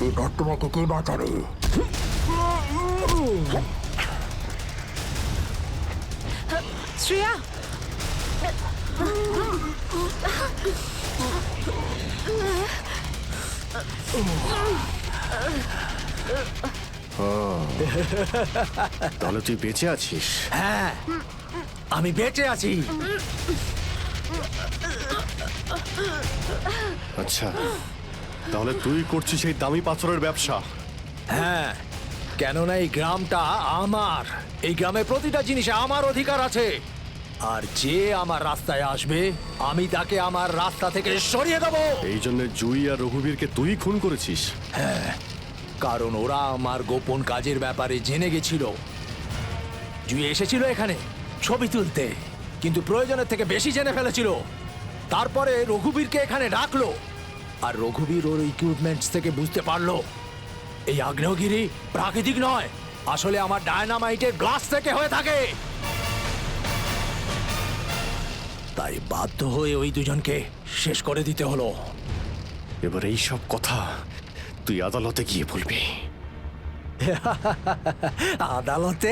এবার তোমাকে কে বাঁচাবে? শ্রেয়া, তাহলে তুই বেঁচে আছিস? হ্যাঁ, আমি বেঁচে আছি। আচ্ছা, তাহলে তুই করছিস এই দামি পাথরের ব্যবসা? হ্যাঁ, কেননা এই গ্রামটা আমার। এই গ্রামে প্রতিটা জিনিসে আমার অধিকার আছে। আর যে আমার রাস্তায় আসবে আমি তাকে আমার রাস্তা থেকে সরিয়ে দেবো। এই জন্য জুই আর রঘুবীরকে তুই খুন করেছিস? হ্যাঁ, কারণ ওরা আমার গোপন কাজের ব্যাপারে জেনে গেছিল। জুই এসেছিল এখানে ছবি তুলতে, কিন্তু প্রয়োজনের থেকে বেশি জেনে ফেলেছিল। তারপরে রঘুবীরকে এখানে ডাকলো, আর রঘুবীর ওর ইকুইপমেন্টস থেকে বুঝতে পারলো এই আগ্নেয়গিরি প্রাকৃতিক নয়, আসলে আমার ডায়নামাইটের গ্লাস থেকে হয়ে থাকে। তাই বাধ্য হয়ে ওই দুজনকে শেষ করে দিতে হলো। এবার এই সব কথা তুই আদালতে গিয়ে বলবি। আদালতে?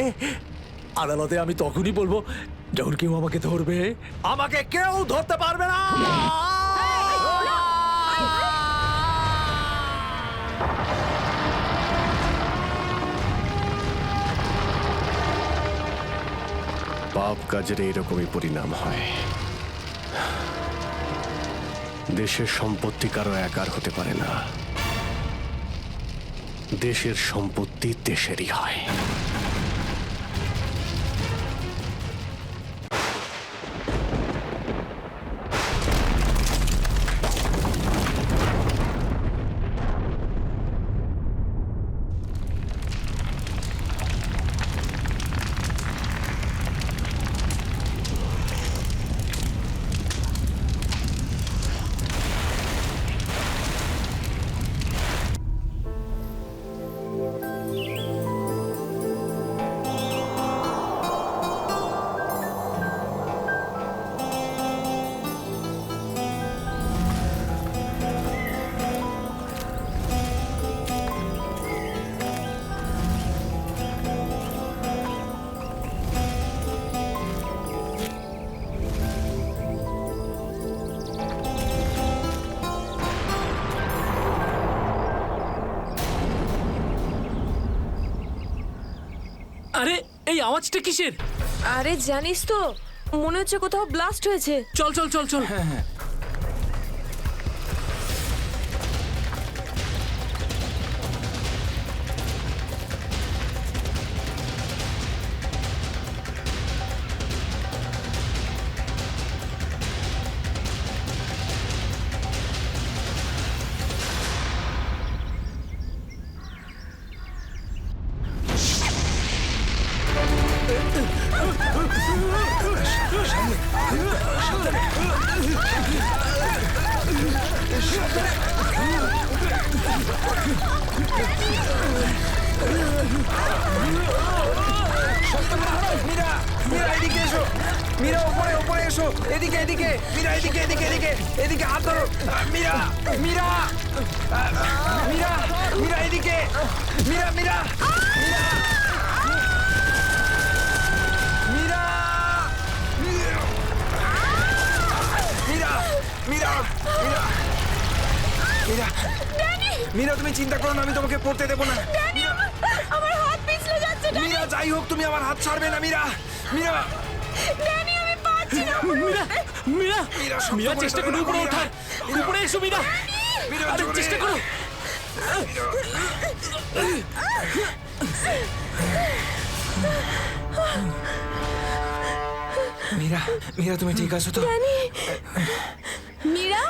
আদালতে আমি তখনই বলবো যখন কেউ আমাকে ধরবে। আমাকে কেউ ধরতে পারবে না। পাপ কাজের এইরকমই পরিণাম হয়। দেশের সম্পত্তি কারো একার হতে পারে না। দেশের সম্পত্তি দেশেরই হয়। আরে এই আওয়াজটা কিসের? আরে জানিস তো, মনে হচ্ছে কোথাও ব্লাস্ট হয়েছে। চল চল চল চল। মীরা, মীরা এদিকে এসো। মীরা ওপরে ওপরে এসো। এদিকে এদিকে। মীরা এদিকে এদিকে এদিকে এদিকে হাত ধরো। মীরা, মীরা, মীরা, মীরা এদিকে। মীরা, মীরা, মীরা, মীরা, মীরা, মীরা, মীরা, মীরা, মীরা তুমি চিন্তা করো না, আমি তোমাকে পড়তে দেবো না। আমার হাত পিছলে যাচ্ছে। মীরা যাই হোক তুমি আমার হাত ছাড়বে না। মীরা, মীরা, ড্যানি, আমি পারছি না। মীরা, মীরা, মীরা, শক্ত মীরা করে চেষ্টা ধরো করো না, উপরে মীরা। ওঠার। উপরে এসো মীরা। মীরা, আরে জোরে। চেষ্টা করো। মীরা মীরা তুমি ঠিক আছো তো? মীরা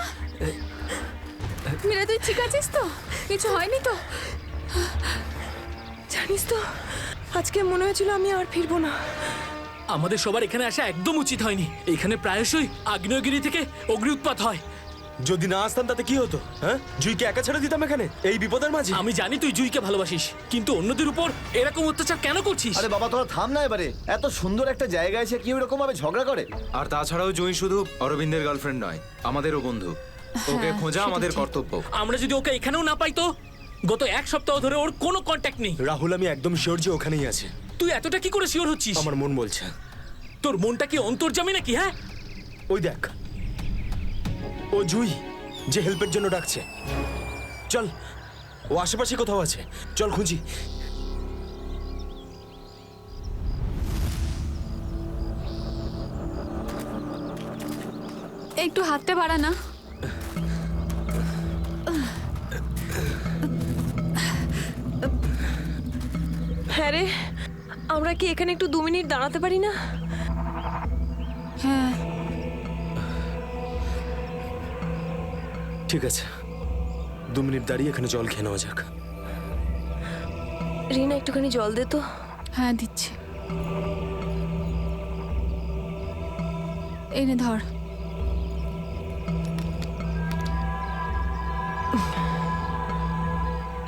মীরা তুই ঠিক আছিস তো? কিছু হয়নি তো? জানিস তো আজকে মনে হয়েছিল আমি আর ফিরবো না। আমাদের সবার এখানে আসা একদম উচিত হয়নি। এখানে প্রায়শই আগ্নেয়গিরি থেকে অগ্নি উৎপাত হয়। যদি না আসতাম তাতে কি হতো? হ্যাঁ, জুইকে একা ছেড়ে দিতাম এখানে এই বিপদের মাঝে? আমি জানি তুই জুইকে ভালোবাসিস, কিন্তু অন্যদের উপর এরকম অত্যাচার কেন করছিস? আরে বাবা তোরা থাম না এবারে। এত সুন্দর একটা জায়গায় এসে কি এরকম ভাবে ঝগড়া করে? আর তাছাড়াও জুঁই শুধু অরবিন্দের গার্লফ্রেন্ড নয়, আমাদেরও বন্ধু। ওকে খোঁজা আমাদের কর্তব্য। আমরা যদি ওকে এখানেও না পাই তো? গত এক সপ্তাহ ধরে ওর কোনো কন্ট্যাক্ট নেই। রাহুল, আমি একদম শিওর যে ওখানেই আছে। তুই এতটা কি করে শিওর হচ্ছিস? আমার মন বলছে। তোর মনটা কি অন্তর্যামী নাকি? হ্যাঁ, ওই দেখ, ও জুই যে হেল্পের জন্য ডাকছে। চল, ও আশেপাশে কোথাও আছে, চল খুঁজি। একটু হাতটা বাড়া না। হ্যাঁ রে, আমরা কি এখানে একটু 2 মিনিট দাঁড়াতে পারি না? হ্যাঁ ঠিক আছে, 2 মিনিট দাঁড়িয়ে এখানে জল খেয়ে নেওয়া যাক। রিনা একটুখানি জল দে তো। হ্যাঁ দিচ্ছি। এনে ধর।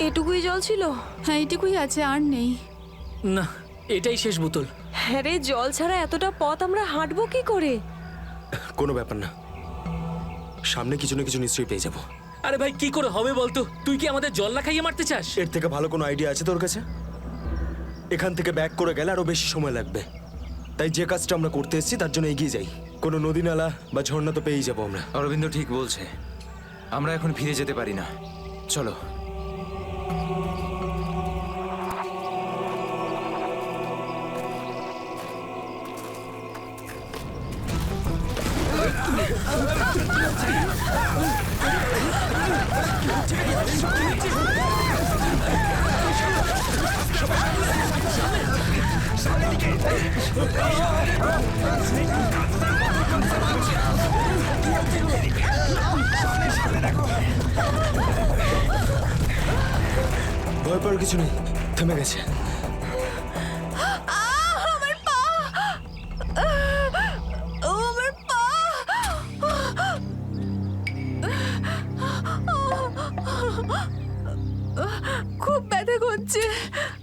এটুকুই জল ছিল? হ্যাঁ এইটুকুই আছে, আর নেই। না এটাই শেষ বোতল। হ্যাঁ রে, জল ছাড়া এতটা পথ আমরা হাঁটবো কি করে? কোনো ব্যাপার না, সামনে কিছু না কিছু নিশ্চয়ই পেয়ে যাবো। আরে ভাই কি করে হবে বলতো? তুই কি আমাদের জল না খাইয়ে মারতে চাস? এর থেকে ভালো কোনো আইডিয়া আছে তোর কাছে? এখান থেকে ব্যাক করে গেলে আরো বেশি সময় লাগবে। তাই যে কাজটা আমরা করতে এসেছি তার জন্য এগিয়ে যাই। কোনো নদী নালা বা ঝর্ণা তো পেয়েই যাবো আমরা। অরবিন্দ ঠিক বলছে, আমরা এখন ফিরে যেতে পারি না। চলো। ভয় পাওয়ার কিছু নেই, থেমে গেছে। আমার পা! আমার পা! খুব ব্যথা করছে।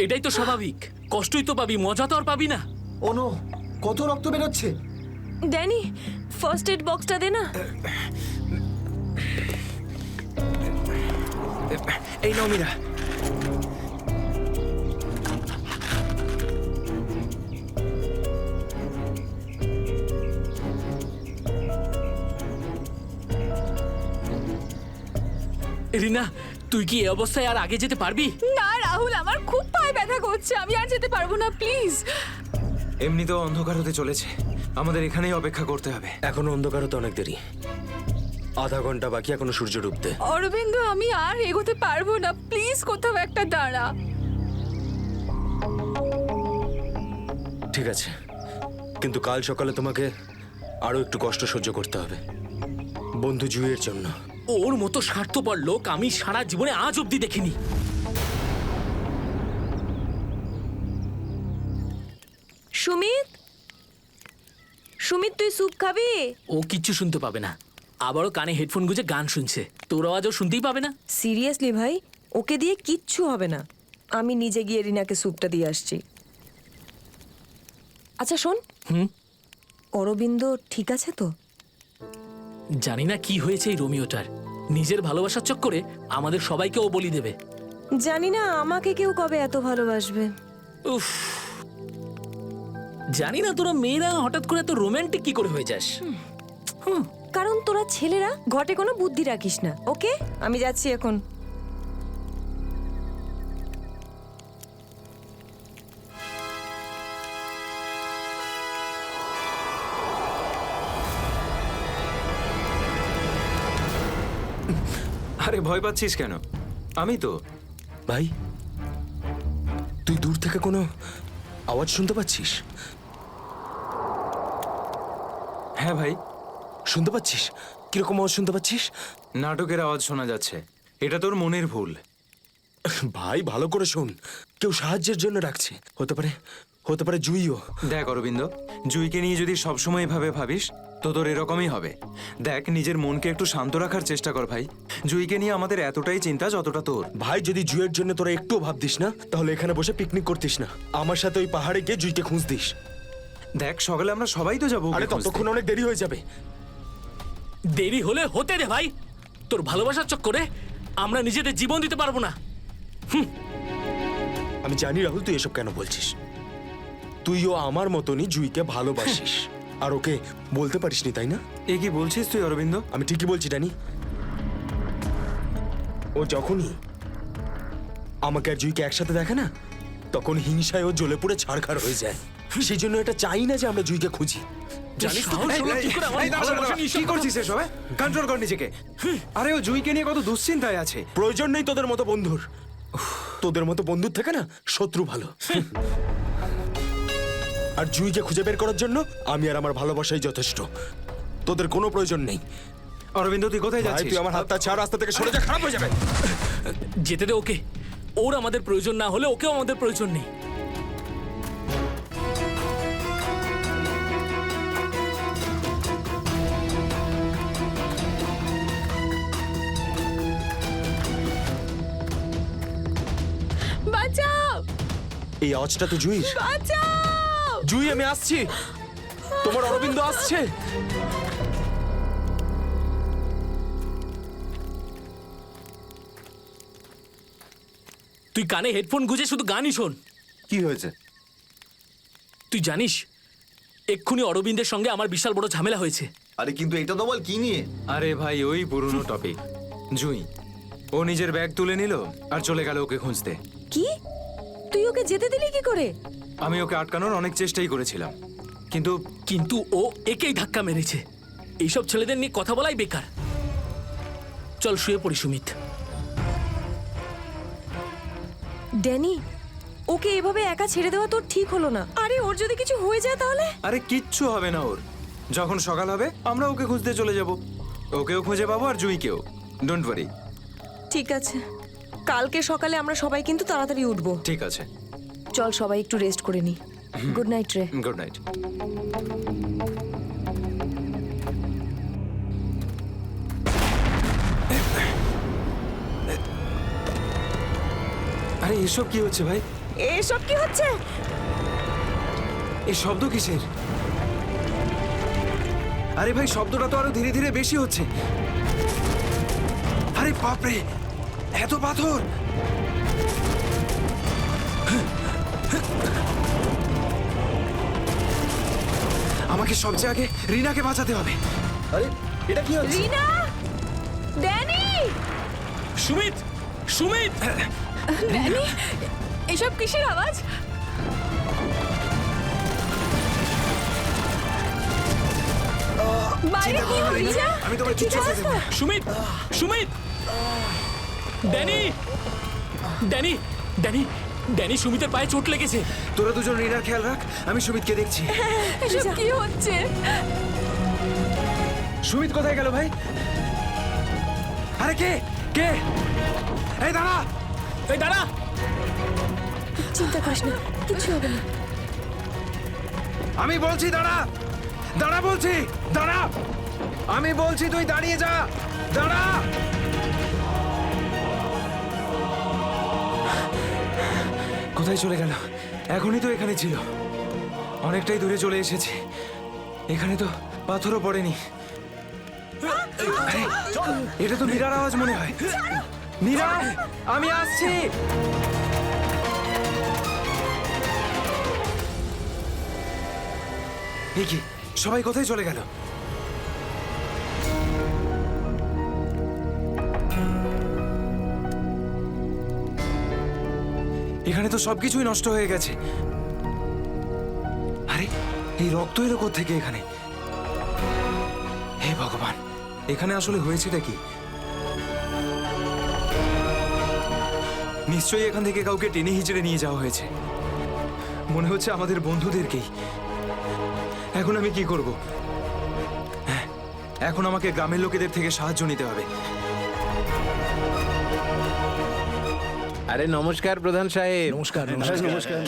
এটাই তো স্বাভাবিক, কষ্টই তো পাবি, মজা তো আর পাবি না। ও নো, কত রক্ত বেরোচ্ছে। ড্যানি, ফার্স্ট এড বক্সটা দে না। এই নাও মীরা। রিনা, তুই কি এই অবস্থায় আর আগে যেতে পারবি? না রাহুল, আমার খুব পায়ে ব্যথা করছে, আমি আর যেতে পারবো না, প্লিজ। এমনিতেও অন্ধকার হতে চলেছে, আমাদের এখানেই অপেক্ষা করতে হবে। এখনো অন্ধকার হতে অনেক দেরি, আধা ঘন্টা বাকি এখনো সূর্য ডুবতে। অরবিন্দ, আমি আর এগোতে পারবো না, প্লিজ কোথাও একটা দাঁড়া। ঠিক আছে, কিন্তু কাল সকালে তোমাকে আরো একটু কষ্ট সহ্য করতে হবে, বন্ধু জুইয়ের জন্য। ওর মতো স্বার্থপর লোক আমি সারা জীবনে আজ অব্দি দেখিনি। সুমিত, সুমিত তুই স্যুপ খাবি? ও কিচ্ছু শুনতে পাবে না, আবারও কানে হেডফোন গুঁজে গান শুনছে। তোর আওয়াজও শুনতেই পাবে না। সিরিয়াসলি ভাই, ওকে দিয়ে কিচ্ছু হবে না। আমি নিজে গিয়ে রিনাকে স্যুপটা দিয়ে আসছি। আচ্ছা শোন, অরবিন্দ ঠিক আছে তো? জানি না কি হয়েছে এই রোমিওটার, নিজের ভালোবাসার চক্করে আমাদের সবাইকে ও বলি দেবে। জানি না আমাকে কেউ কবে এত ভালোবাসবে। উফ, জানি না তোরা মেয়েরা হঠাৎ করে এত রোমান্টিক কি করে হয়ে যাস। কারণ তোরা ছেলেরা ঘটে কোনো বুদ্ধি রাখিস না। ওকে, আমি যাচ্ছি এখন। আরে ভয় পাচ্ছিস কেন? আমি তো। ভাই, তুই দূর থেকে কোনো আওয়াজ শুনতে পাচ্ছিস? হ্যাঁ ভাই, শুনতে পাচ্ছিস? কিরকম আওয়াজ শুনতে পাচ্ছিস? নাটকের আওয়াজ শোনা যাচ্ছে। এটা তোর মনের ভুল। ভাই ভালো করে শোন, কেউ সাহায্যের জন্য ডাকছে। হতে পারে জুইও। দেখ অরবিন্দ, জুইকে নিয়ে যদি সবসময় এভাবে ভাবিস তো তোর এরকমই হবে। দেখ, নিজের মনকে একটু শান্ত রাখার চেষ্টা কর ভাই। জুইকে নিয়ে আমাদের এতটাই চিন্তা যতটা তোর। ভাই যদি জুইয়ের জন্য তোরা একটুও ভাবতিস না, তাহলে এখানে বসে পিকনিক করতিস না। আমার সাথে ওই পাহাড়ে গিয়ে জুইকে খুঁজতিস। দেখ, সকালে আমরা সবাই তো যাবো। আরে ততক্ষণ অনেক দেরি হয়ে যাবে। দেরি হলে হতে দে ভাই। তোর ভালোবাসার চক্করে আমরা নিজেদের জীবন দিতে পারবো না। আমি জানি রাহুল, তুই এসব কেন বলছিস। তুইও আমার মতনই জুইকে ভালোবাসিস, আর ওকে বলতে পারিসনি, তাই না? এ কি বলছিস তুই অরবিন্দ? আমি ঠিকই বলছি ড্যানি। ও যখনই আমাকে আর জুইকে একসাথে দেখে না, তখন হিংসায় ও জ্বলে পুড়ে ছাড়খাড় হয়ে যায়। সেই জন্য এটা চাই না যে আমরা জুইকে খুঁজি। জানিস তো এই, এই, এই, দাঁড়া, দাঁড়া, কি করছিস এসব? কন্ট্রোল কর নিজেকে। আরে ও জুইকে নিয়ে কত দুশ্চিন্তায় আছে। প্রয়োজন নেই তোদের মতো বন্ধুর। তোদের মতো বন্ধুর থেকে না শত্রু ভালো। আর জুইকে খুঁজে বের করার জন্য আমি আর আমার ভালোবাসাই যথেষ্ট। তোদের কোনো প্রয়োজন নেই। অরবিন্দ, তুই কোথায় ভাই, যাচ্ছিস? তুই আমার হাতটা ছাড়, রাস্তা থেকে সরে যা, খারাপ হয়ে যাবে। যেতে দে ওকে। ওর আমাদের প্রয়োজন না হলে ওকেও আমাদের প্রয়োজন নেই। বাঁচাও, এই আওয়াজটা তো জুইর। বাঁচাও। জুই, আমি আসছি। তোমার অরবিন্দ আসছে। তুই কানে হেডফোন গুঁজে শুধু গানই শোন। কি হয়েছে? তুই জানিস এক্ষুনি অরবিন্দের সঙ্গে আমার বিশাল বড় ঝামেলা হয়েছে। আরে কিন্তু এটা তো বল, কি নিয়ে? আরে ভাই, ওই পুরনো টপিক। জুই, ও নিজের ব্যাগ তুলে নিল আর চলে গেল ওকে খুঁজতে। কি? তুই ওকে যেতে দিলি কি করে? আমি ওকে আটকানোর অনেক চেষ্টাই করেছিলাম, কিন্তু কিন্তু ও একেই ধাক্কা মেরেছে। এইসব ছেলেদের নিয়ে কথা বলাই বেকার। চল শুয়ে পড়ি সুমিত। ড্যানি, ওকে এভাবে একা ছেড়ে দেওয়া তোর ঠিক হলো না। আরে ওর যদি কিছু হয়ে যায় তাহলে? আরে কিচ্ছু হবে না ওর। যখন সকাল হবে আমরা ওকে খুঁজতে চলে যাব। ওকেও খুঁজে পাবো আর জুইকেও। Don't worry. ঠিক আছে, কালকে সকালে আমরা সবাই কিন্তু তাড়াতাড়ি উঠবো। ঠিক আছে, চল সবাই একটু রেস্ট করে নি। গুড নাইট রে। Good night. আরে এসব কি হচ্ছে ভাই? এসব কি হচ্ছে? এই শব্দ কিসের? আরে ভাই, শব্দটা তো আরো ধীরে ধীরে বেশি হচ্ছে। আরে বাপরে, এত পাথর! আমাকে সবচেয়ে আগে রিনাকে বাঁচাতে হবে। আরে এটা কি হচ্ছে? রিনা, ড্যানি, সুমিত, সুমিত! ড্যানি, এসব কিসের আওয়াজ? বাইরে কি হচ্ছে? আমি তোমার কিচ্ছু হতে দেব না। Sumit, Sumit! Danny, Danny, Danny, Danny, সুমিতের পায়ে চোট লেগেছে। তোরা দুজন রিনার খেয়াল রাখ, আমি সুমিতকে দেখছি। এসব কি হচ্ছে? সুমিত কোথায় গেল ভাই? আরে কে কে? এই দাঁড়া! এই দাঁড়া! চিন্তা করিস না, কিছু হবে না। আমি বলছি দাঁড়া! দাঁড়া বলছি! দাঁড়া! আমি বলছি তুই দাঁড়িয়ে যা! দাঁড়া! কোথায় চলে গেল? এখনই তো এখানে ছিল। অনেকটাই দূরে চলে এসেছি। এখানে তো পাথরও পড়েনি। আরে, এটা তো মীরার আওয়াজ মনে হয়। মীরা, আমি আসছি। এ কি, সবাই কোথায় চলে গেল? এখানে তো সবকিছুই নষ্ট হয়ে গেছে। আরে, এই রক্ত এলো কোত্থেকে এখানে? হে ভগবান, এখানে আসলে হয়েছেটা কি? নিশ্চয়ই এখান থেকে কাউকে টেনে হিচড়ে নিয়ে যাওয়া হয়েছে। মনে হচ্ছে আমাদের বন্ধুদেরকেই। এখন আমি কি করব? এখন আমাকে গ্রামের লোকেদের থেকে সাহায্য নিতে হবে। আরে নমস্কার প্রধান সাহেব। নমস্কার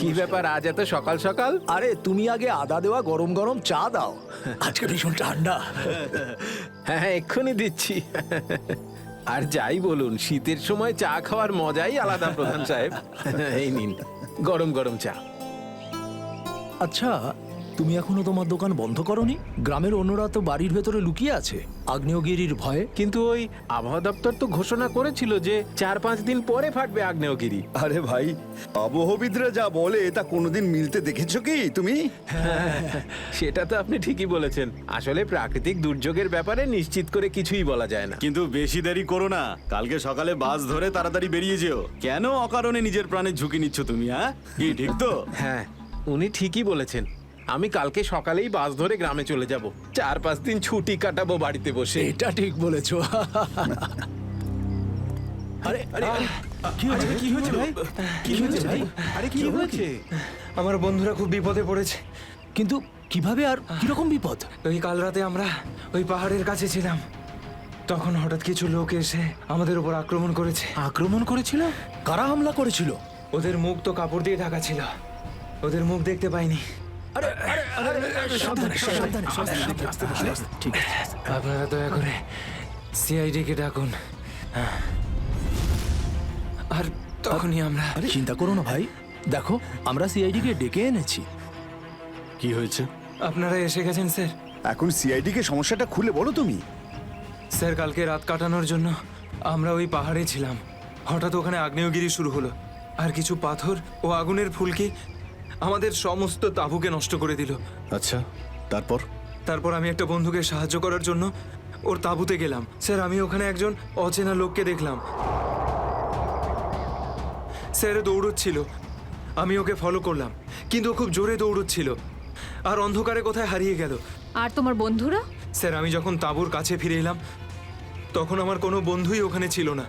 কি ব্যাপার আজ এত সকাল সকাল? আরে তুমি আগে আদা দেওয়া গরম গরম চা দাও, আজকে ভীষণ ঠান্ডা। হ্যাঁ এক্ষুনি দিচ্ছি। আর যাই বলুন, শীতের সময় চা খাওয়ার মজাই আলাদা প্রধান সাহেব। এই নিন গরম গরম চা। আচ্ছা, তুমি এখনো তোমার দোকান বন্ধ করনি? গ্রামের অন্যরা তো বাড়ির ভেতরে লুকিয়ে আছে আগ্নেয়গিরির ভয়ে। কিন্তু ওই আবহাওয়া দপ্তর তো ঘোষণা করেছিল যে 4-5 দিন পরে ফাটবে আগ্নেয়গিরি। আরে ভাই, আবহবিদরা যা বলে তা কোনোদিন মিলতে দেখেছো কি তুমি? সেটা তো আপনি ঠিকই বলেছেন। আসলে প্রাকৃতিক দুর্যোগের ব্যাপারে নিশ্চিত করে কিছুই বলা যায় না। কিন্তু বেশি দেরি করো না, কালকে সকালে বাস ধরে তাড়াতাড়ি বেরিয়ে যেও। কেন অকারণে নিজের প্রাণের ঝুঁকি নিচ্ছ তুমি? হ্যাঁ, কি ঠিক তো? হ্যাঁ, উনি ঠিকই বলেছেন। আমি কালকে সকালেই বাস ধরে গ্রামে চলে যাব। 4-5 দিন ছুটি কাটাবো বাড়িতে বসে। এটা ঠিক বলেছো। আরে আরে আরে, কি হয়েছে? কি হয়েছে ভাই? কি হয়েছে ভাই? আরে কি হয়েছে? আমার বন্ধুরা খুব বিপদে পড়েছে। কিন্তু কিভাবে আর কিরকম বিপদ? ওই কাল রাতে আমরা ওই পাহাড়ের কাছে ছিলাম, তখন হঠাৎ কিছু লোক এসে আমাদের উপর আক্রমণ করেছে। আক্রমণ করেছিল? কারা হামলা করেছিল? ওদের মুখ তো কাপড় দিয়ে ঢাকা ছিল, ওদের মুখ দেখতে পাইনি। আরে আরে আরে, সাবধানে সাবধানে সাবধানে, আস্তে আস্তে আস্তে, ঠিক আছে। আপনারা দয়া করে সিআইডি কে ডাকুন। আর তখনই আমরা আরে চিন্তা করো না ভাই, দেখো আমরা সিআইডি কে ডেকে এনেছি। কি হয়েছে? আপনারা এসে গেছেন স্যার। এখন সিআইডি কে সমস্যাটা খুলে বলো তুমি। স্যার, কালকে রাত কাটানোর জন্য আমরা ওই পাহাড়ে ছিলাম। হঠাৎ ওখানে আগ্নেয়গিরি শুরু হলো, আর কিছু পাথর ও আগুনের ফুলকি আমাদের সমস্ত তাঁবুকে নষ্ট করে দিল। আচ্ছা, তারপর? তারপর আমি একটা বন্ধুকে সাহায্য করার জন্য ওর তাঁবুতে গেলাম। স্যার, আমি ওখানে একজন অচেনা লোককে দেখলাম। স্যার দৌড়চ্ছিল, আমি ওকে ফলো করলাম, কিন্তু ও খুব জোরে দৌড়চ্ছিল আর অন্ধকারে কোথায় হারিয়ে গেল। আর তোমার বন্ধুরা? স্যার, আমি যখন তাঁবুর কাছে ফিরে এলাম তখন আমার কোনো বন্ধুই ওখানে ছিল না।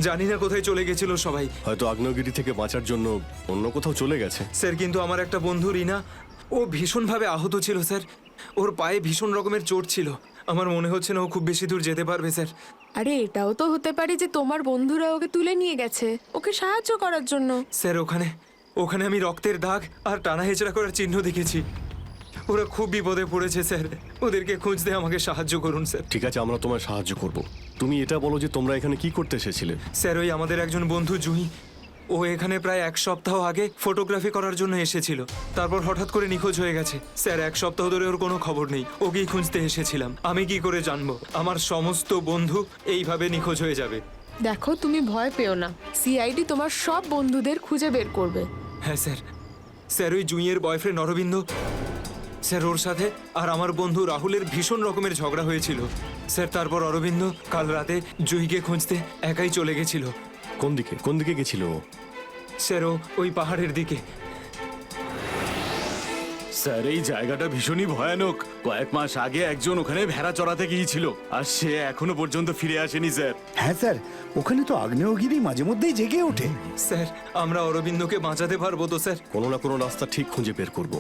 জানি না কোথায় চলে গেছিল সবাই। হয়তো আগ্নেয়গিরি থেকে বাঁচার জন্য অন্য কোথাও চলে গেছে। স্যার, কিন্তু আমার একটা বন্ধু রিনা, ও ভীষণভাবে আহত ছিল স্যার। ওর পায়ে ভীষণ রকমের চোট ছিল। আমার মনে হচ্ছে না ও খুব বেশি দূর যেতে পারবে স্যার। আরে এটাও তো হতে পারে যে তোমার বন্ধুরা ওকে তুলে নিয়ে গেছে ওকে সাহায্য করার জন্য। স্যার, ওখানে আমি রক্তের দাগ আর টানা হেঁচড়া করার চিহ্ন দেখেছি। ওরা খুব বিপদে পড়েছে স্যার, ওদেরকে খুঁজতে আমাকে সাহায্য করুন স্যার। ঠিক আছে, আমরা তোমায় সাহায্য করব। তুমি এটা বলো যে তোমরা এখানে কি করতে এসেছিলে? স্যার, ওই আমাদের একজন বন্ধু জুহি, ও এখানে প্রায় 1 সপ্তাহ আগে ফটোগ্রাফি করার জন্য এসেছিল। তারপর হঠাৎ করে নিখোঁজ হয়ে গেছে স্যার। 1 সপ্তাহ ধরে ওর কোনো খবর নেই। ওকেই খুঁজতে এসেছিলাম। আমি কি করে জানবো আমার সমস্ত বন্ধু এইভাবে নিখোঁজ হয়ে যাবে? দেখো, তুমি ভয় পেও না, সিআইডি তোমার সব বন্ধুদের খুঁজে বের করবে। হ্যাঁ স্যার। স্যার, ওই জুঁইয়ের বয়ফ্রেন্ড অরবিন্দ স্যার, ওর সাথে আর আমার বন্ধু রাহুলের ভীষণ রকমের ঝগড়া হয়েছিল স্যার। তারপর অরবিন্দ কাল রাতে জুঁইকে খুঁজতে একাই চলে গেছিল। কোন দিকে গেছিল ও? স্যার, ও ওই পাহাড়ের দিকে। স্যার, এই জায়গাটা ভীষণই ভয়ানক। কয়েক মাস আগে একজন ওখানে ভেড়া চড়াতে গিয়েছিল, আর সে এখনো পর্যন্ত ফিরে আসেনি স্যার। হ্যাঁ স্যার, ওখানে তো আগ্নেয়গিরি মাঝে মধ্যেই জেগে ওঠে। স্যার, আমরা অরবিন্দকে বাঁচাতে পারবো তো স্যার? কোনো না কোনো রাস্তা ঠিক খুঁজে বের করব।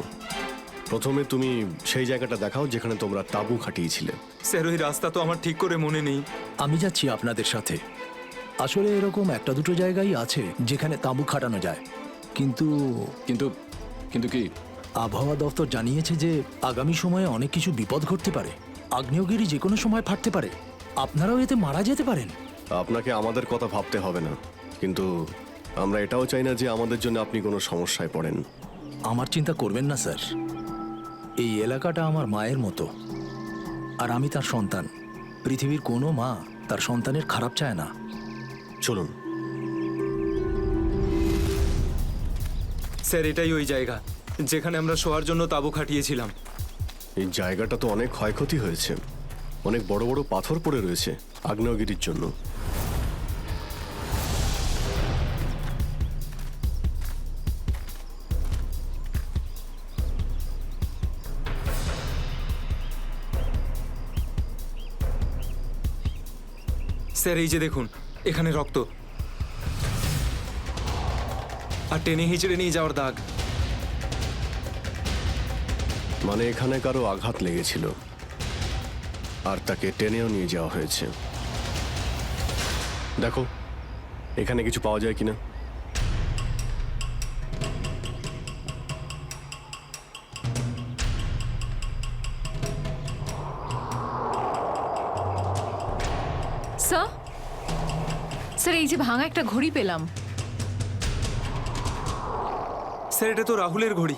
প্রথমে তুমি সেই জায়গাটা দেখাও যেখানে তোমরা তাঁবু খাটিয়েছিলে। স্যার, ওই রাস্তা তো আমার ঠিক করে মনে নেই। আমি যাচ্ছি আপনাদের সাথে। আসলে এরকম একটা দুটো জায়গায় আছে যেখানে তাঁবু খাটানো যায়, কিন্তু কিন্তু কিন্তু কি? আবহাওয়া দপ্তর জানিয়েছে যে আগামী সময়ে অনেক কিছু বিপদ ঘটতে পারে। আগ্নেয়গিরি যে কোনো সময় ফাটতে পারে, আপনারাও এতে মারা যেতে পারেন। আপনাকে আমাদের কথা ভাবতে হবে না, কিন্তু আমরা এটাও চাই না যে আমাদের জন্য আপনি কোনো সমস্যায় পড়েন। আমার চিন্তা করবেন না স্যার, এই এলাকাটা আমার মায়ের মতো, আর আমি তার সন্তান। পৃথিবীর কোনো মা তার সন্তানের খারাপ চায় না। চলুন। স্যার, এটাই ওই জায়গা যেখানে আমরা শোয়ার জন্য তাঁবু খাটিয়েছিলাম। এই জায়গাটা তো অনেক ক্ষয়ক্ষতি হয়েছে, অনেক বড় বড় পাথর পড়ে রয়েছে আগ্নেয়গিরির জন্য। স্যার, এই যে দেখুন, এখানে রক্ত আর টেনে হিঁচড়ে নিয়ে যাওয়ার দাগ। মানে এখানে কারো আঘাত লেগেছিল। আর তাকে টেনেও নিয়ে যাওয়া হয়েছে। দেখো এখানে কিছু পাওয়া যায় কিনা। স্যার স্যার এই যে ভাঙা একটা ঘড়ি পেলাম। স্যার এটা তো রাহুলের ঘড়ি।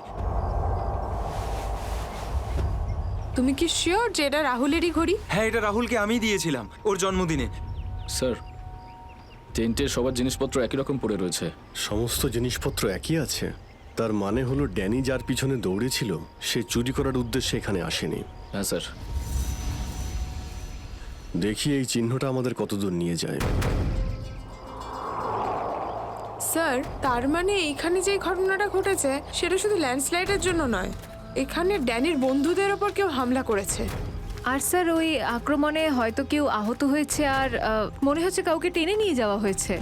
তুমি কি শিওর যে এটা রাহুলেরই ঘড়ি? হ্যাঁ, এটা রাহুলকে আমি দিয়েছিলাম ওর জন্মদিনে। স্যার টেন্টের সবার জিনিসপত্র একই রকম পড়ে রয়েছে। সমস্ত জিনিসপত্র একই আছে, তার মানে হলো ড্যানি যার পিছনে দৌড়েছিল সে চুরি করার উদ্দেশ্যে এখানে আসেনি। হ্যাঁ স্যার। দেখি এই চিহ্নটা আমাদের কতদূর নিয়ে যায়। স্যার তার মানে এইখানে যে ঘটনাটা ঘটেছে সেটা শুধু ল্যান্ডস্লাইডের জন্য নয়, এখানে ড্যানির বন্ধুদের ওপর কেউ হামলা করেছে। আর স্যার ওই আক্রমণে হয়তো কেউ আহত হয়েছে আর মনে হচ্ছে কাউকে টেনে নিয়ে যাওয়া হয়েছে।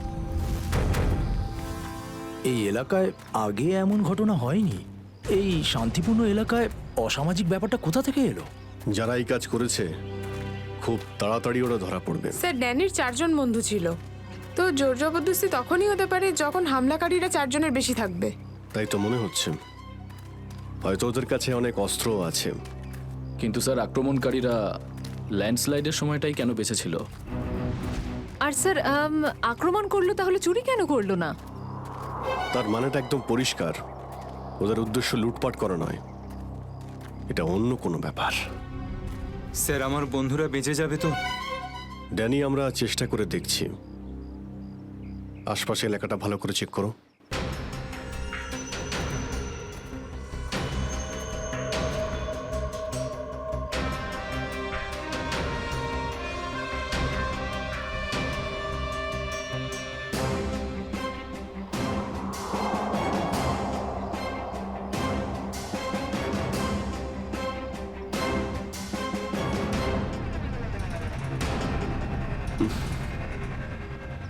এই এলাকায় আগে এমন ঘটনা হয়নি। এই শান্তিপূর্ণ এলাকায় অসামাজিক ব্যাপারটা কোথা থেকে এলো? যারা এই কাজ করেছে খুব তাড়াতাড়ি ওরা ধরা পড়বে। স্যার ড্যানির 4 জন বন্ধু ছিল, তো জোর জবরদস্তি তখনই হতে পারে যখন হামলাকারীরা 4 জনের বেশি থাকবে। তাই তো মনে হচ্ছে, হয়তো ওদের কাছে অনেক অস্ত্র আছে। কিন্তু স্যার আক্রমণকারীরা ল্যান্ডস্লাইডের সময়টাই কেন বেঁচেছিল? আর স্যার আক্রমণ করলো তাহলে চুরি কেন করলো না? তার মানেটা একদম পরিষ্কার, ওদের উদ্দেশ্য লুটপাট করা নয়, এটা অন্য কোনো ব্যাপার। স্যার আমার বন্ধুরা বেঁচে যাবে তো? ড্যানি আমরা চেষ্টা করে দেখছি। আশপাশে এলাকাটা ভালো করে চেক করো।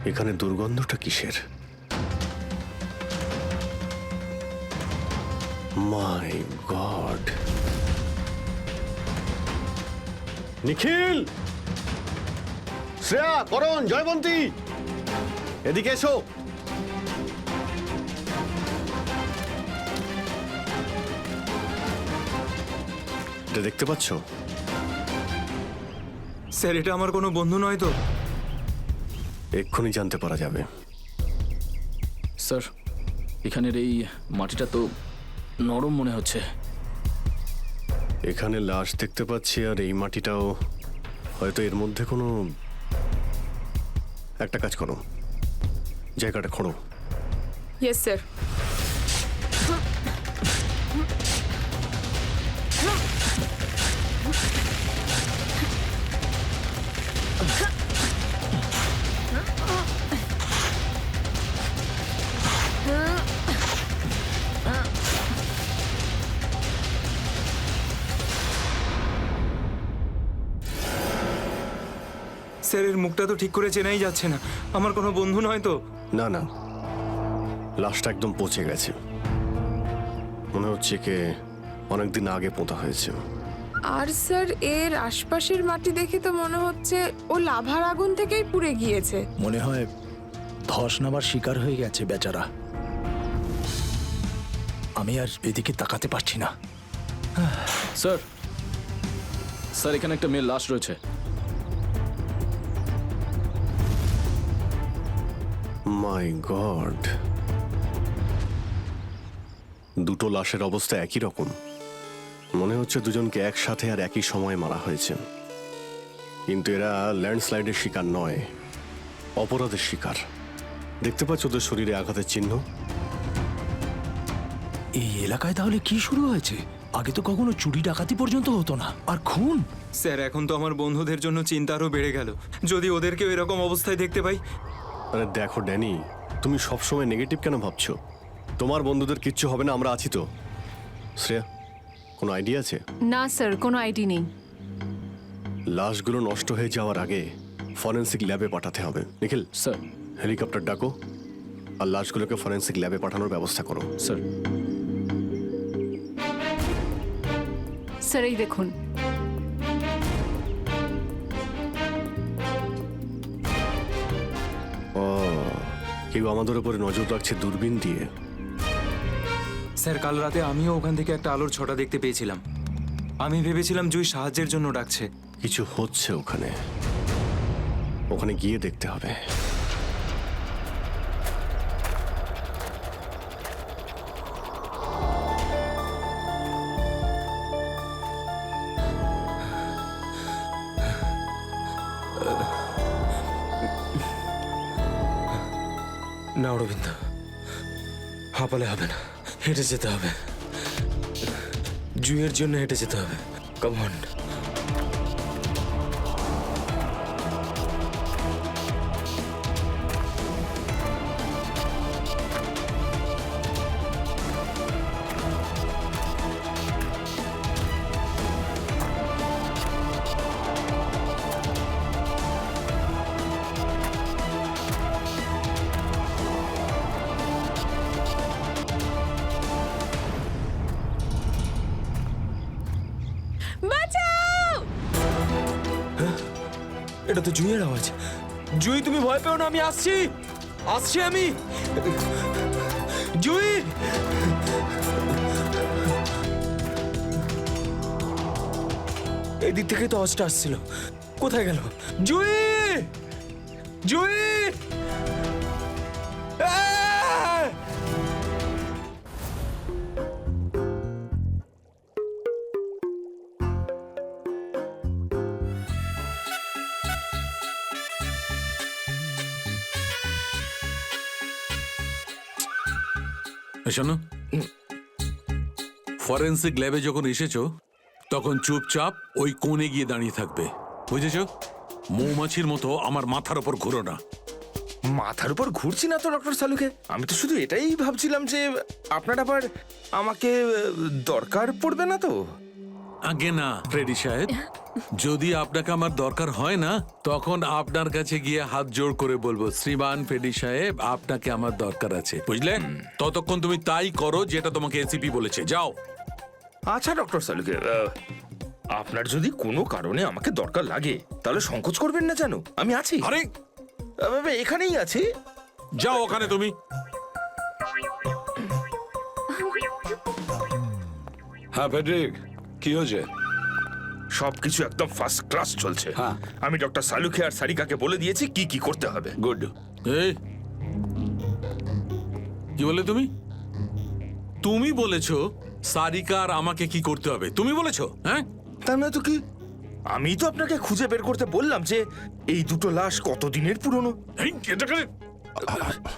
এখানে দুর্গন্ধটা কিসের? মাই গড! নিখিল, শ্রেয়া, করণ, জয়বন্তী, এদিকে এসো। এটা দেখতে পাচ্ছ? স্যার এটা আমার কোনো বন্ধু নয় তো? এক্ষুনি জানতে পারা যাবে। স্যার এখানের এই মাটিটা তো নরম মনে হচ্ছে। এখানে লাশ দেখতে পাচ্ছি, আর এই মাটিটাও হয়তো এর মধ্যে কোনো একটা কাজ করো, জায়গাটা খোঁড়ো। Yes sir. স্যার এর মুখটা তো ঠিক করে চেনাই যাচ্ছে না, আমার কোনো বন্ধু নয় তো? না না, লাশটা একদম পচে গেছে, মনে হচ্ছে কে অনেকদিন আগে পোঁতা হয়েছে। আর স্যার এর আশপাশের মাটি দেখে তো মনে হচ্ছে ও লাভার আগুন থেকেই পুড়ে গিয়েছে। মনে হয় ধস নামার শিকার হয়ে গেছে বেচারা। আমি আর এদিকে তাকাতে পারছি না। স্যার স্যার এখানে একটা মেয়ের লাশ রয়েছে। মাই গড! দুটো লাশের অবস্থা একই রকম, মনে হচ্ছে দুজনকে একসাথে আর একই সময়ে মারা হয়েছে। কিন্তু এরা ল্যান্ডস্লাইডের শিকার নয়, অপরাধের শিকার। দেখতে পাচ্ছ ওদের শরীরে আঘাতের চিহ্ন? এই এলাকায় তাহলে কি শুরু হয়েছে? আগে তো কখনো চুরি ডাকাতি পর্যন্ত হতো না, আর খুন! স্যার এখন তো আমার বন্ধুদের জন্য চিন্তা আরও বেড়ে গেল, যদি ওদেরকেও এরকম অবস্থায় দেখতে পাই। আরে দেখো ড্যানি, তুমি সবসময় নেগেটিভ কেন ভাবছো? তোমার বন্ধুদের কিচ্ছু হবে না, আমরা আছি তো। শ্রেয়া, কোনো আইডিয়া আছে? না স্যার, কোনো আইডি নেই। লাশগুলো নষ্ট হয়ে যাওয়ার আগে ফরেন্সিক ল্যাবে পাঠাতে হবে। নিখিল স্যার। হেলিকপ্টার ডাকো আর লাশগুলোকে ফরেন্সিক ল্যাবে পাঠানোর ব্যবস্থা করো। স্যার। স্যার এই দেখুন, কেউ আমাদের উপরে নজর রাখছে দূরবীন দিয়ে। স্যার কাল রাতে আমিও ওখান থেকে একটা আলোর ছটা দেখতে পেয়েছিলাম। আমি ভেবেছিলাম জুই সাহায্যের জন্য ডাকছে। কিছু হচ্ছে ওখানে, ওখানে গিয়ে দেখতে হবে। না অরবিন্দ, হাঁপালে হবে না, হেঁটে যেতে হবে। জুইয়ের জন্য হেঁটে যেতে হবে। Come on. বাঁচাও! এটা তো জুইয়ের আওয়াজ। জুই, তুমি ভয় পেও না, আমি আসছি, আসছি আমি। জুই, এই দিক থেকেই তো আওয়াজটা আসছিল। কোথায় গেল জুই? জুই! আহ! শোনো, ফরেন্সিক ল্যাবে যখন এসেছো তখন চুপচাপ ওই কোণে গিয়ে দাঁড়িয়ে থাকবে, বুঝেছো? মৌমাছির মতো আমার মাথার ওপর ঘুরো না। মাথার উপর ঘুরছি না তো ডক্টর সালুকে। আমি তো শুধু এটাই ভাবছিলাম যে আপনার আবার আমাকে দরকার পড়বে না তো। আগে না ফ্রেডি সাহেব, যদি আপনাকে আমার দরকার হয় না তখন আপনার কাছে গিয়ে হাত জোড় করে বলবো, শ্রীমান ফ্রেডি সাহেব আপনাকে আমার দরকার আছে, বুঝলে? ততক্ষণ তুমি তাই করো যেটা তোমাকে এসিপি বলেছে, যাও। আচ্ছা ডক্টর সালুকে, আপনার যদি কোনো কারণে আমাকে দরকার লাগে তাহলে সংকোচ করবেন না, জানো আমি আছি। আরে এখানেই আছি। যাও ওখানে তুমি। হ্যাঁ ফেডরিক, কি হয়েছে? সবকিছু একদম ফার্স্ট ক্লাস চলছে। হ্যাঁ। আমি ডক্টর সালুকে আর সারিকাকে বলে দিয়েছি কি কি করতে হবে। গুড। এই কি বলে তুমি? তুমি বলেছো সারিকা আর আমাকে কি করতে হবে? তুমি বলেছো? হ্যাঁ, তা না তো কি? আমি তো আপনাকে খুঁজে বের করতে বললাম যে এই দুটো লাশ কতদিনের পুরনো। এই, এটাকে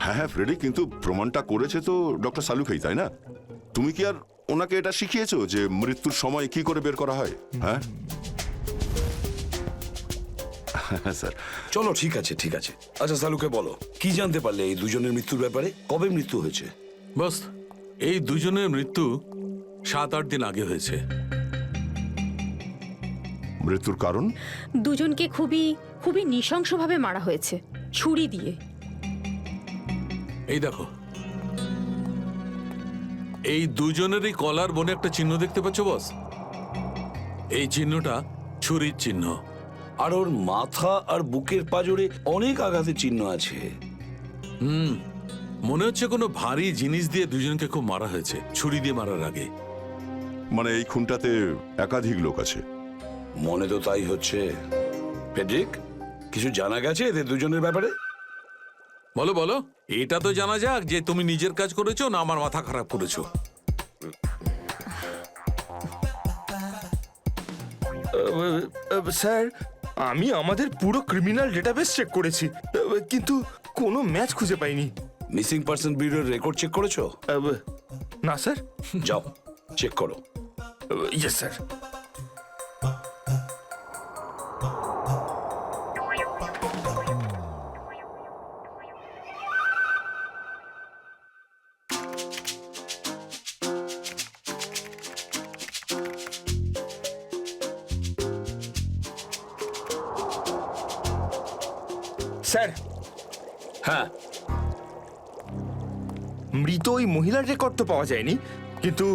হ্যাঁ হ্যাঁ ফ্রেডি, কিন্তু প্রমাণটা করেছে তো ডক্টর সালুকেই, তাই না? তুমি কি আর ওনাকে এটা শিখিয়েছো যে মৃত্যুর সময় কি করে বের করা হয়? হ্যাঁ স্যার। চলো ঠিক আছে ঠিক আছে। আচ্ছা সালুকে বলো, কি জানতে পারলে এই দুজনের মৃত্যুর ব্যাপারে? কবে মৃত্যু হয়েছে? বস, এই দুজনের মৃত্যু 7-8 দিন আগে হয়েছে। মৃত্যুর কারণ? দুজনকে খুবই খুবই নৃশংসভাবে মারা হয়েছে, ছুরি দিয়ে। এই দেখো, এই দুজনেরই কলার বনে একটা চিহ্ন দেখতে পাচ্ছ বস? এই চিহ্নটা ছুরির চিহ্ন। আর ওর মাথা আর বুকের পাঁজরে অনেক আঘাতের চিহ্ন আছে। মনে হচ্ছে কোনো ভারী জিনিস দিয়ে দুজনকে খুব মারা হয়েছে, ছুরি দিয়ে মারার আগে। মানে এই খুনটাতে একাধিক লোক আছে? মনে তো তাই হচ্ছে। ফেডরিক, কিছু জানা গেছে এদের দুজনের ব্যাপারে? বলো বলো, এটা তো জানা যাক যে তুমি নিজের কাজ করেছো না আমার মাথা খারাপ করেছো। স্যার, আমি আমাদের পুরো ক্রিমিনাল ডেটাবেস চেক করেছি, কিন্তু কোনো ম্যাচ খুঁজে পাইনি। মিসিং পার্সন ব্যুরোর রেকর্ড চেক করেছো? না স্যার। যাও চেক করো। Yes sir. স্যার, হ্যাঁ, মৃত ওই মহিলার রেকর্ড তো পাওয়া যায়নি, কিন্তু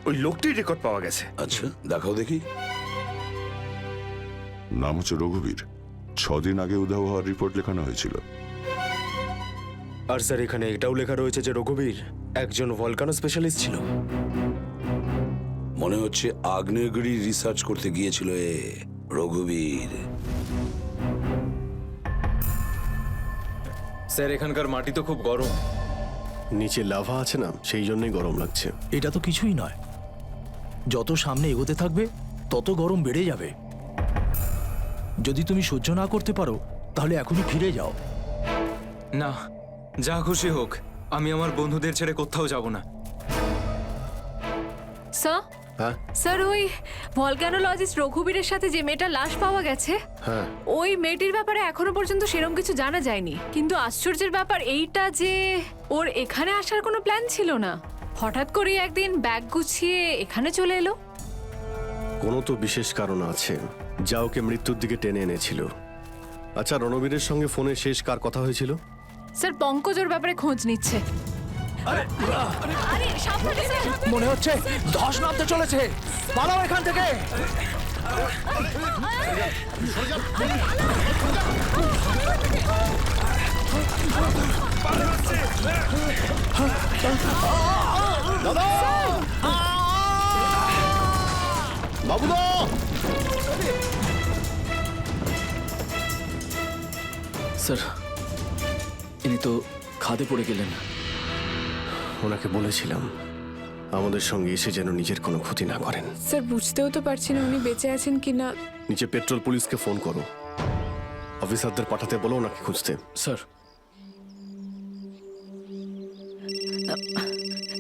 ওই লোকটির রেকর্ড পাওয়া গেছে। আচ্ছা দেখাও দেখি। নাম হচ্ছে রঘুবীর। 6 দিন আগে উধাও হওয়ার রিপোর্ট লেখানো হয়েছিল। আর স্যার এখানে এটাও লেখা রয়েছে যে রঘুবীর একজন ভলকানো স্পেশালিস্ট ছিল। মনে হচ্ছে আগ্নেয়গিরি রিসার্চ করতে গিয়েছিল রঘুবীর। স্যার এখানকার মাটি তো খুব গরম। নিচে লাভা আছে না, সেই জন্যই গরম লাগছে। এটা তো কিছুই নয়, যত সামনে এগোতে থাকবে তত গরম বেড়ে যাবে। যদি তুমি সহ্য না করতে পারো তাহলে এখনই ফিরে যাও। না, যা খুশি হোক, আমি আমার বন্ধুদের ছেড়ে কোথাও যাব না। স্যার হ্যাঁ স্যার, ওই ভলক্যানোলজিস্ট রঘুবীরের সাথে যে মেয়েটার লাশ পাওয়া গেছে, হ্যাঁ, ওই মেয়েটির ব্যাপারে এখনো পর্যন্ত সেরকম কিছু জানা যায়নি। কিন্তু আশ্চর্যের ব্যাপার এইটা যে ওর এখানে আসার কোনো প্ল্যান ছিল না, হঠাৎ করে একদিন ব্যাগ গুছিয়ে এখানে চলে এলো। কোনো তো বিশেষ কারণ আছে যা ওকে মৃত্যুর দিকে টেনে এনেছিল। আচ্ছা, রণবীরের সঙ্গে ফোনে শেষ কার কথা হয়েছিল? স্যার পঙ্কজ ওর ব্যাপারে খোঁজ নিচ্ছে। আরে সাবধানে স্যার। মনে হচ্ছে ধস নামতে চলেছে, পালাও এখান থেকে। বাবুদা, স্যার, ইনি তো খাদে পড়ে গেলেন। ওনাকে বলেছিলাম আমাদের সঙ্গে এসে যেন নিজের কোনো ক্ষতি না করেন। স্যার বুঝতেও তো পারছি না উনি বেঁচে আছেন কিনা। নিচে পেট্রোল পুলিশকে ফোন করো, অফিসারদের পাঠাতে বলো ওনাকে খুঁজতে। স্যার,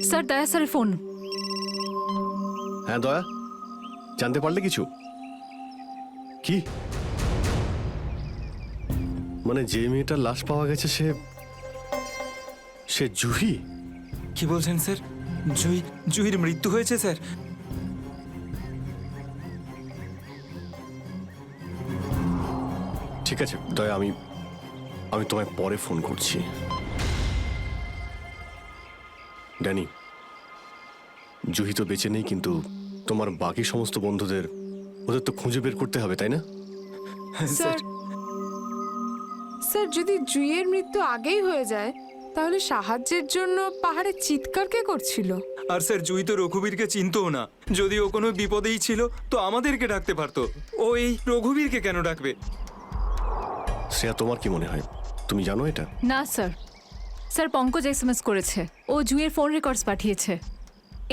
স্যার দয়া স্যারের ফোন। হ্যাঁ দয়া, জানতে পারলে কিছু? কি মানে যে মেয়েটার লাশ পাওয়া গেছে সে জুহি? কি বলছেন স্যার? জুহির মৃত্যু হয়েছে স্যার? ঠিক আছে দয়া, আমি তোমায় পরে ফোন করছি। ড্যানি, জুহি তো বেঁচে নেই, কিন্তু তোমার বাকি সমস্ত বন্ধুদের ওদের তো খুঁজে বের করতে হবে, তাই না? স্যার স্যার, যদি জুইয়ের মৃত্যু আগেই হয়ে যায় তাহলে সাহায্যের জন্য পাহাড়ে চিৎকার কে করছিল? আর স্যার, জুই তো রঘুবীরকে চিনতো না। যদি ও কোনো বিপদেই ছিল তো আমাদেরকে ডাকতে পারতো। ও এই রঘুবীরকে কেন ডাকবে? শ্রেয়া, তোমার কি মনে হয়? তুমি জানো এটা? না স্যার, স্যার পঙ্কজ এসএমএস করেছে, ও জুইয়ের ফোন রেকর্ডস পাঠিয়েছে।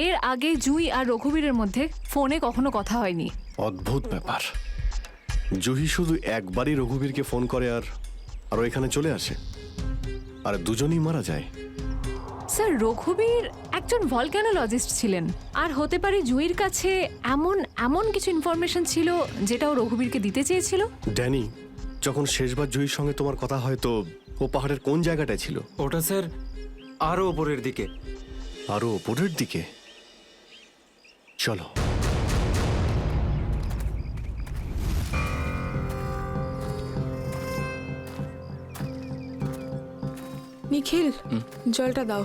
এর আগে জুই আর রঘুবীরের মধ্যে ফোনে কখনো কথা হয়নি। অদ্ভুত ব্যাপার, জুহি শুধু একবারই রঘুবীরকে ফোন করে আর ও এখানে চলে আসে, আর দুজনেই মারা যায়। স্যার রঘুবীর একজন ভলক্যানোলজিস্ট ছিলেন, আর হতে পারে জুইয়ের কাছে এমন কিছু ইনফরমেশন ছিল যেটা ও রঘুবীরকে দিতে চেয়েছিল। ড্যানি, যখন শেষবার জুহির সঙ্গে তোমার কথা হয় তো ও পাহাড়ের কোন জায়গাটায় ছিল? ওটা স্যার আরো ওপরের দিকে। আরো ওপরের দিকে? চলো। নিখিল, জলটা দাও।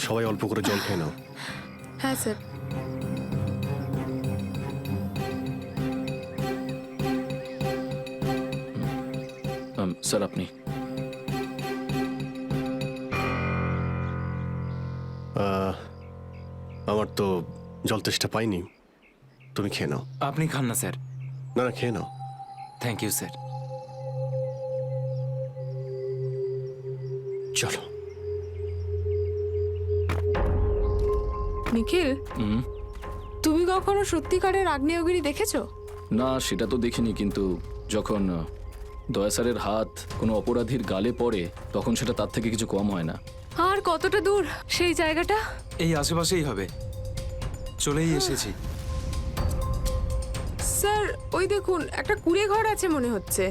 সবাই অল্প করে জল খেয়ে নাও। হ্যাঁ স্যার। স্যার আপনি? আমার তো জল তেষ্টা পাইনি, তুমি খেয়ে নাও। আপনি খান না স্যার। না না, খেয়ে নাও। Thank you sir. চলো। নিখিল, তুমি কখনো সত্যিকারের আগ্নেয়গিরি দেখেছো? না, সেটা তো দেখিনি, কিন্তু যখন দয়া স্যারের হাত কোনো অপরাধীর গালে পড়ে তখন সেটা তার থেকে কিছু কম হয় না। আর কতটা দূর সেই জায়গাটা? এই আশেপাশেই হবে, চলেই এসেছি। স্যার ওই দেখুন, একটা কুঁড়ে ঘর আছে মনে হচ্ছে।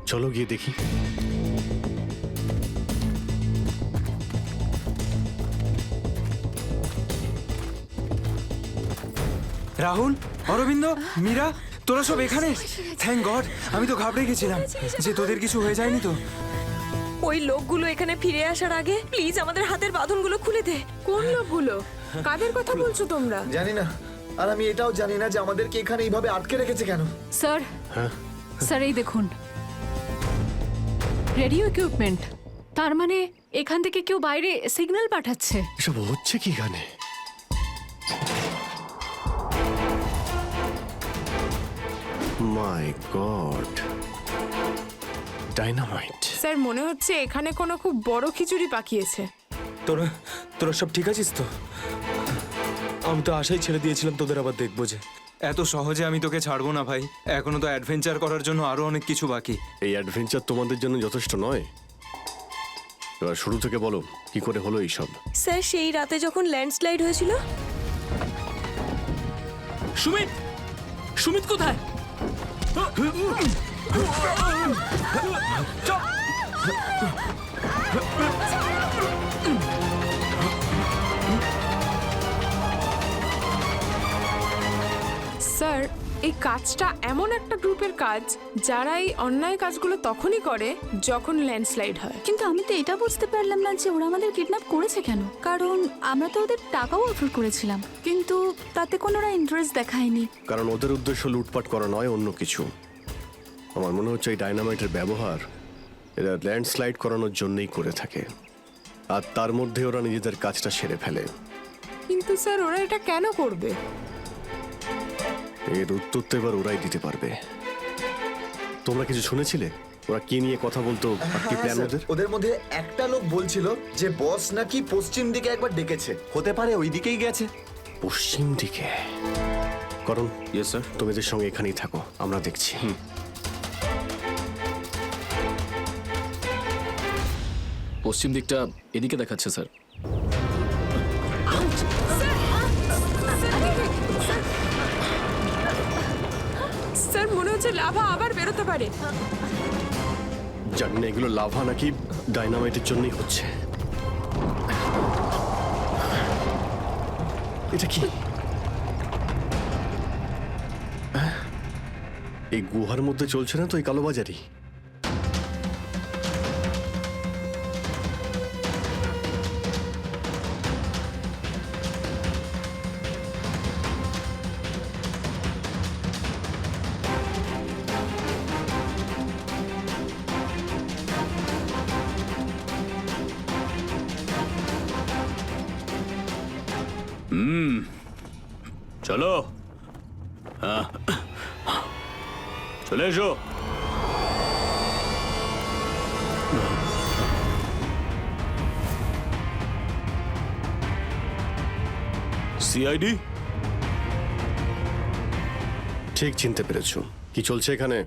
চলো গিয়ে দেখি। রাহুল, অরবিন্দ, মীরা, তোরা সব এখানে? থ্যাংক গড, আমি তো ঘাবড়ে গেছিলাম যে তোদের কিছু হয়ে যায়নি তো। ওই লোকগুলো এখানে ফিরে আসার আগে প্লিজ আমাদের হাতের বাঁধনগুলো খুলে দে। কোন লোকগুলো? কাদের কথা বলছো তোমরা? জানি না, আর আমি এটাও জানি না যে আমাদেরকে এখানে এইভাবে আটকে রেখেছে কেন। স্যার, স্যার এই দেখুন। Radio equipment. তার মানে এখান থেকে কেউ বাইরে সিগন্যাল পাঠাচ্ছে। এসব হচ্ছে কি এখানে? মাই গড, ডাইনামাইট। স্যার মনে হচ্ছে এখানে কোনো খুব বড় খিচুড়ি পাকিয়েছে। তোরা তোরা সব ঠিক আছিস তো? আমি তো আশাই ছেড়ে দিয়েছিলাম তোদের আবার দেখবো যে। এত সহজে আমি তোকে ছাড়বো না ভাই, এখনো তো অ্যাডভেঞ্চার করার জন্য আরো অনেক কিছু বাকি। এই অ্যাডভেঞ্চার তোমাদের জন্য যথেষ্ট নয়? এবার শুরু থেকে বলো কি করে হলো এইসব। স্যার সেই রাতে যখন ল্যান্ডস্লাইড হয়েছিল। সুমিত, সুমিত কোথায়? স্যার এই কাজটা এমন একটা গ্রুপের কাজ যারা এই অন্যায় কাজগুলো তখনই করে যখন ল্যান্ডস্লাইড হয়। কিন্তু আমি তো এটা বুঝতে পারলাম না যে ওরা আমাদের কিডন্যাপ করেছে কেন, কারণ আমরা তো ওদের টাকাও অফার করেছিলাম, কিন্তু তাতে কোনো ওরা ইন্টারেস্ট দেখায়নি। কারণ ওদের উদ্দেশ্য লুটপাট করা নয়, অন্য কিছু। আমার মনে হচ্ছে এই ডাইনামাইটের ব্যবহার এরা ল্যান্ডস্লাইড করানোর জন্যই করে থাকে, আর তার মধ্যে ওরা নিজেদের কাজটা সেরে ফেলে। কিন্তু স্যার ওরা এটা কেন করবে? এর উত্তর তো এবার ওরাই দিতে পারবে। তোমরা কিছু শুনেছিলে ওরা কি নিয়ে কথা বলতো, আর কি প্ল্যান ওদের? ওদের মধ্যে একটা লোক বলছিল যে বস নাকি পশ্চিম দিকে একবার ডেকেছে, হতে পারে ওই দিকেই গেছে। পশ্চিম দিকে? করণ, ইয়েস স্যার। তুমি এদের সঙ্গে এখানেই থাকো, আমরা দেখছি। পশ্চিম দিকটা এদিকে দেখাচ্ছে স্যার। স্যার মনে হচ্ছে লাভা আবার বেরোতে পারে। জানি না এগুলো লাভা নাকি ডাইনামাইটের জন্যই হচ্ছে। এটা কি? এই গুহার মধ্যে চলছে না তো এই কালোবাজারি? চলো, হ্যাঁ চলে এসো। সিআইডি? ঠিক চিনতে পেরেছো। কি চলছে এখানে?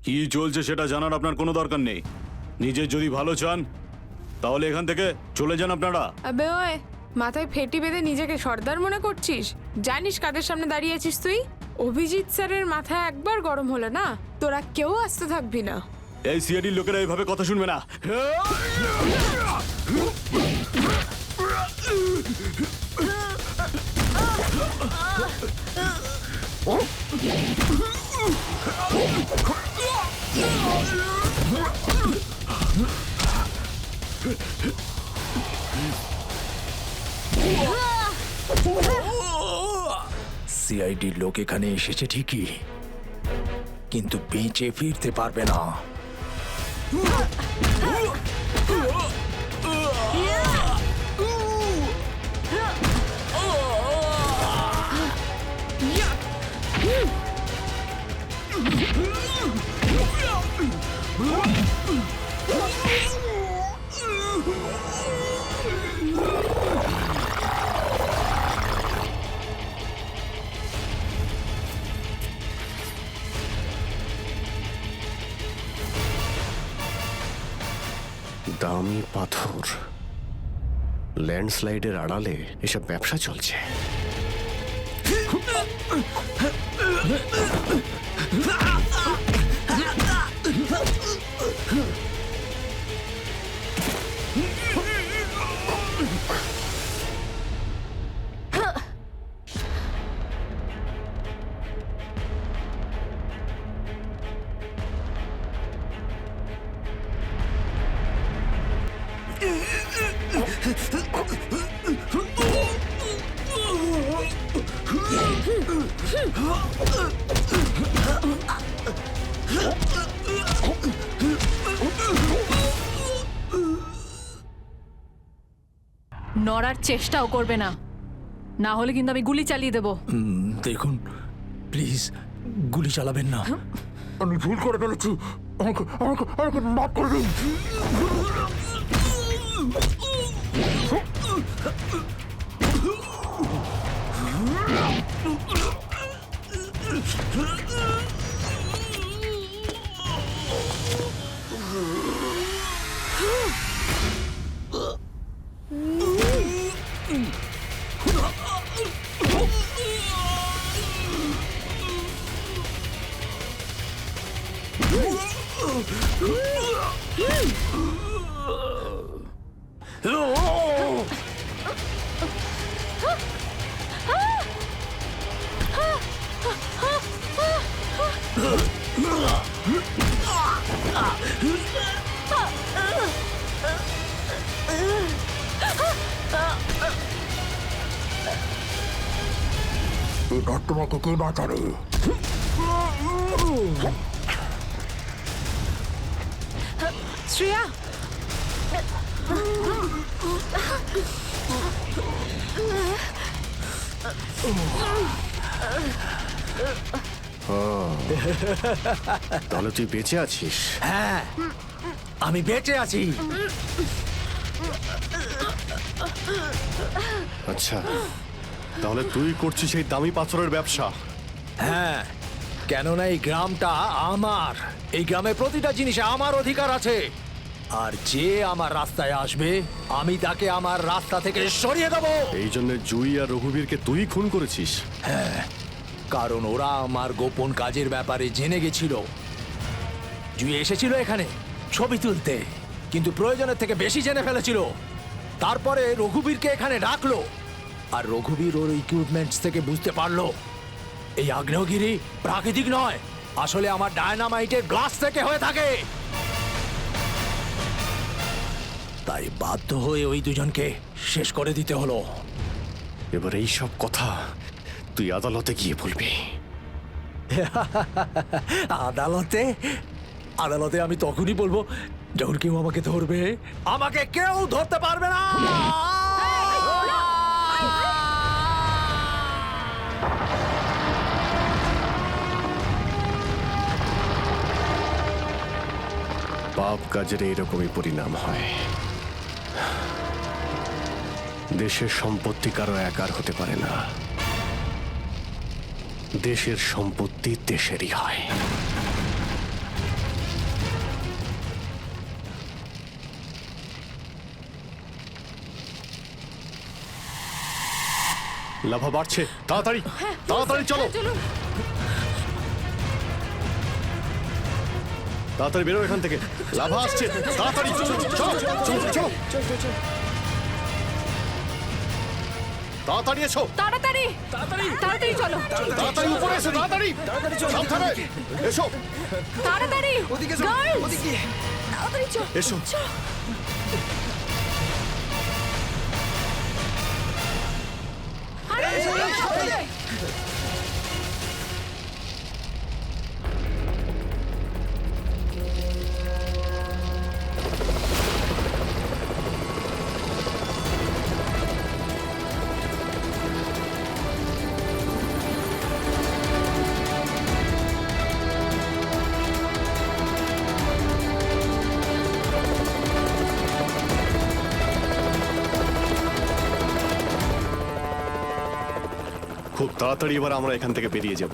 কি চলছে সেটা জানার আপনার কোনো দরকার নেই। নিজের যদি ভালো চান তাহলে এখান থেকে চলে যান আপনারা। আবে ওই মাথায় ফেটি বেঁধে নিজেকে সর্দার মনে করছিস? জানিস কাদের সামনে দাঁড়িয়ে আছিস তুই? অভিজিৎ স্যারের মাথা একবার গরম হলো না, তোরা কেউ আসতে থাকবি না। এই সিআইডির লোকেরা এইভাবে কথা শুনবে না। সিআইডির লোক এখানে এসেছে ঠিকই, কিন্তু বেঁচে ফিরতে পারবে না। দামি পাথর, ল্যান্ডস্লাইডের আড়ালে এসব ব্যবসা চলছে। নড়ার চেষ্টাও করবে না, না হলে কিন্তু আমি গুলি চালিয়ে দেবো। দেখুন প্লিজ গুলি চালাবেন না। আমি ভুল করে ফেলেছি, আমাকে আমাকে আমাকে মাফ করে দিন। তোমাকে কে বাঁচাবে? শ্রেয়া, তাহলে তুই বেঁচে আছিস? হ্যাঁ আমি বেঁচে আছি। আচ্ছা, তাহলে তুই করছিস এই দামি পাথরের ব্যবসা? হ্যাঁ, কেননা এই গ্রামটা আমার। এই গ্রামের প্রতিটা জিনিসে আমার অধিকার আছে, আর যে আমার রাস্তায় আসবে আমি তাকে আমার রাস্তা থেকে সরিয়ে দেবো। এই জন্য জুই আর রঘুবীরকে তুই খুন করেছিস? হ্যাঁ, কারণ ওরা আমার গোপন কাজের ব্যাপারে জেনে গেছিল। জুই এসেছিল এখানে ছবি তুলতে, কিন্তু প্রয়োজনের থেকে বেশি জেনে ফেলেছিল। তারপরে রঘুবীরকে এখানে ডাকলো, আর রঘুবীর ওর ইকুইপমেন্টস থেকে বুঝতে পারলো এই আগ্নেয়গিরি প্রাকৃতিক নয়, আসলে আমার ডায়নামাইটের গ্লাস থেকে হয়ে থাকে। তাই বাধ্য হয়ে ওই দুজনকে শেষ করে দিতে হলো। এবার এই সব কথা তুই আদালতে গিয়ে বলবি। আদালতে? আদালতে আমি তখনই বলবো যখন কেউ আমাকে ধরবে। আমাকে কেউ ধরতে পারবে না। পাপ কাজের এইরকমই পরিণাম হয়। দেশের সম্পত্তি কারো একার হতে পারে না, দেশের সম্পত্তি দেশেরই হয়। লাভা বাড়ছে, তাড়াতাড়ি তাড়াতাড়ি চলো, তাড়াতাড়ি বেরো এখান থেকে। লাভা আসছে, তাড়াতাড়ি চলো চলো চলো চলো, তাড়াতাড়ি এসো, তাড়াতাড়ি তাড়াতাড়ি তাড়াতাড়ি চলো, তাড়াতাড়ি উপরে এসো, তাড়াতাড়ি সাবধানে এসো, তাড়াতাড়ি ওদিকে চলো, গার্লস ওদিকে। তাড়াতাড়ি চল। এসো। খুব তাড়াতাড়ি এবার আমরা এখান থেকে বেরিয়ে যাব।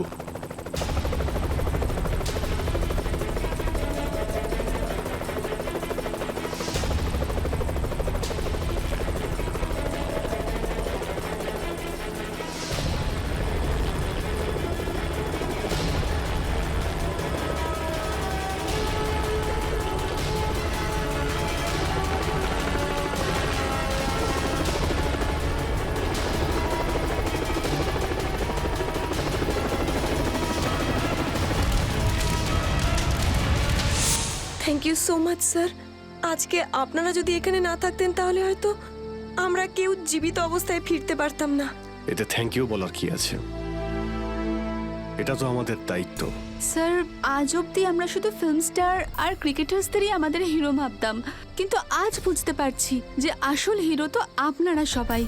Thank you so much sir. আজকে আপনারা যদি এখানে না থাকতেন তাহলে হয়তো আমরা কেউ জীবিত অবস্থায় ফিরতে পারতাম না। এতে থ্যাংক ইউ বলার কি আছে? এটা তো আমাদের দায়িত্ব। স্যার, আজ অবধি আমরা শুধু ফিল্ম স্টার আর ক্রিকেটার্সদেরই আমাদের হিরো ভাবতাম, কিন্তু আজ বুঝতে পারছি যে আসল হিরো তো আপনারা সবাই।